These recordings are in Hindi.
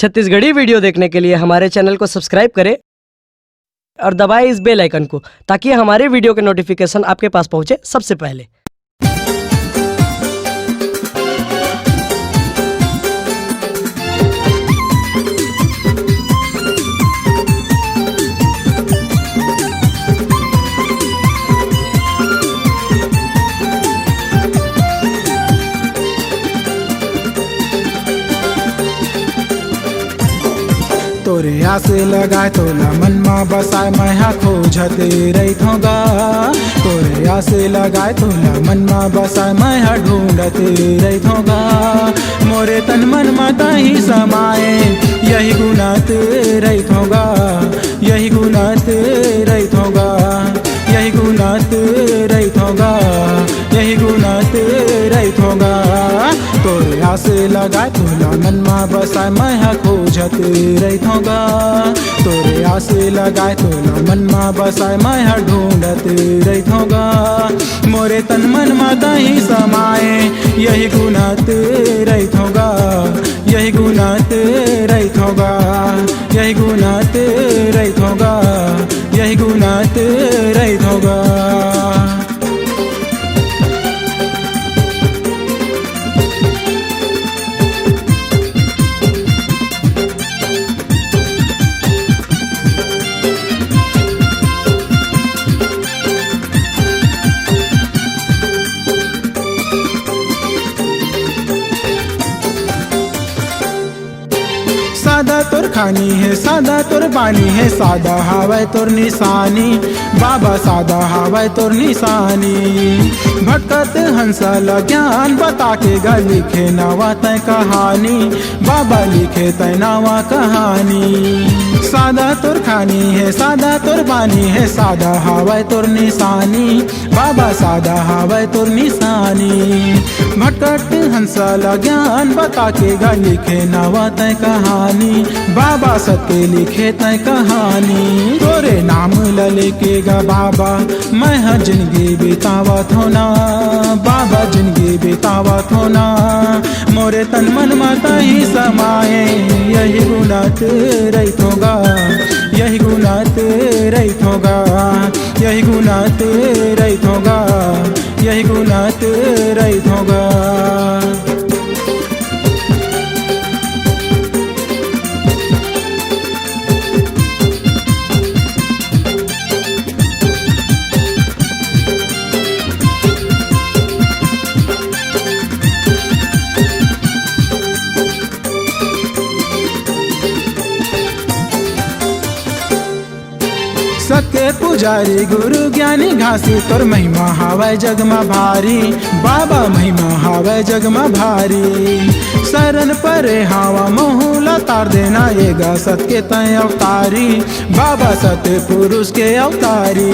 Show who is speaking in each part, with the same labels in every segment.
Speaker 1: छत्तीसगढ़ी वीडियो देखने के लिए हमारे चैनल को सब्सक्राइब करें और दबाएं इस बेल आइकन को ताकि हमारे वीडियो के नोटिफिकेशन आपके पास पहुंचे सबसे पहले।
Speaker 2: तोरे आसे लगाए तोला मन में बसाए मैं हा खोजते रहिथों गा। तोरे आसे लगाए तोला मन में बसाए मैं हा ढूंढते रहिथों गा। मोरे तन मन में तही समाए यही गुनात रहिथों गा। यही गुनात रहिथों गा। यही गुनात रहिथों गा। यही गुनात रहिथों गा। तोरे आसे लगाए तोला मन में बसाए मैं हा खोजते रहिथों गा। तोरे आसे लगाए तोला मन में बसाए मैं हा ढूंढते रहिथों गा। मोरे तन मन में तही समाए यही गुनात रहिथों गा। यही गुनात रहिथों गा। यही गुनात रहिथों गा। यही गुनात रहिथों गा। सादा तोर खानी है सादा तोर बानी है सादा हवाए तोर निशानी बाबा सादा हवाए तोर निशानी। भटकत हंसल ज्ञान बता के गा लिखे नवा तय कहानी बाबा लिखे तय नवा कहानी। सादा तोर खानी है सादा तोर बानी है सादा हवाए तोर निशानी बाबा सादा हवाए तोर निशानी। भटकत हंसल ज्ञान बता के गा लिखे नवा तय कहानी बाबा सत्य लिखे तय कहानी। तोरे नाम लेके गा बाबा मैं हर जिंदगी बितावत होना बाबा जिंदगी बितावत होना। मोरे तन मन माता ही समाए यही गुनात रहिथों गा। यही गुनात रहिथों गा। यही गुनात रहिथों गा। यही गुनात रहिथों गा। सत्य पुजारी गुरु ज्ञानी घासी तोर महिमा हवाए जगमा भारी बाबा महिमा हवाए जगमा भारी। शरण परे हवा मोहला तार देना ये गा सत्य तय अवतारी बाबा सत्य पुरुष के अवतारी।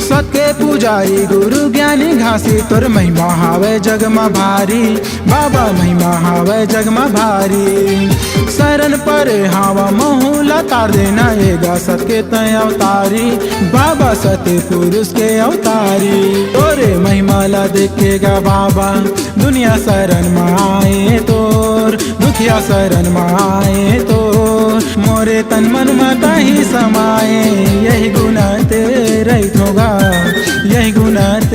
Speaker 2: सत्य पुजारी गुरु ज्ञानी घासी तोर महिमा हवाए जगमा भारी बाबा महिमा हवाए जगमा भारी। शरण परे हवा मोहला तार देना ये गा सत्य तय अवतारी बाबा सत्य पुरुष के अवतारी। तोरे महिमा ला देखेगा बाबा दुनिया शरण में आए तोर दुखिया शरण में आए तोर। मोरे तन मन माता ही समाए यही गुनात रहिथों गा। यही गुनात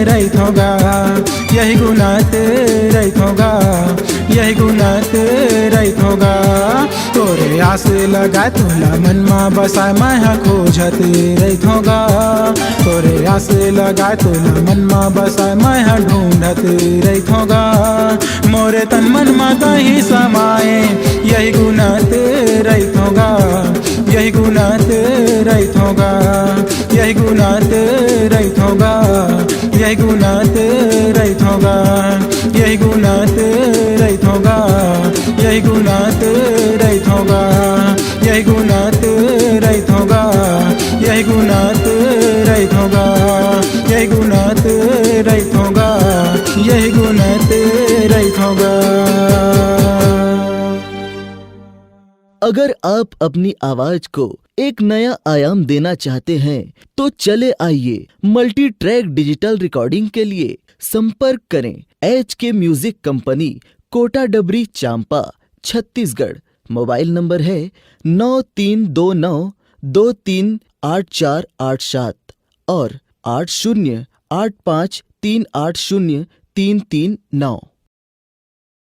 Speaker 2: रहिथों गा। यही गुनात रहिथों गा। यही गुनात रहिथों गा। तोरे आसे लगाए तोला मन में बसाए मैं हा खोजते रहिथों गा। तोरे आसे लगाए तोला मन में बसाए मैं हा ढूंढते रहिथों गा। मोरे तन मन माता ही समाए यही गुनात रहिथों गा। यही गुनात रहिथों गा। यही गुनात रहिथों गा। यही गुनात रहिथों गा। यही गुनात रहिथों गा। यही गुनात रहिथों गा। यही गुनात रहिथों गा। यही गुनात रहिथों गा। यही गुनात रहिथों गा। यही गुनात रहिथों गा।
Speaker 3: अगर आप अपनी आवाज को एक नया आयाम देना चाहते हैं तो चले आइए मल्टी ट्रैक डिजिटल रिकॉर्डिंग के लिए संपर्क करें HK म्यूजिक कंपनी, कोटा डबरी, चांपा, छत्तीसगढ़ मोबाइल नंबर है 9329238487 और 8085380339।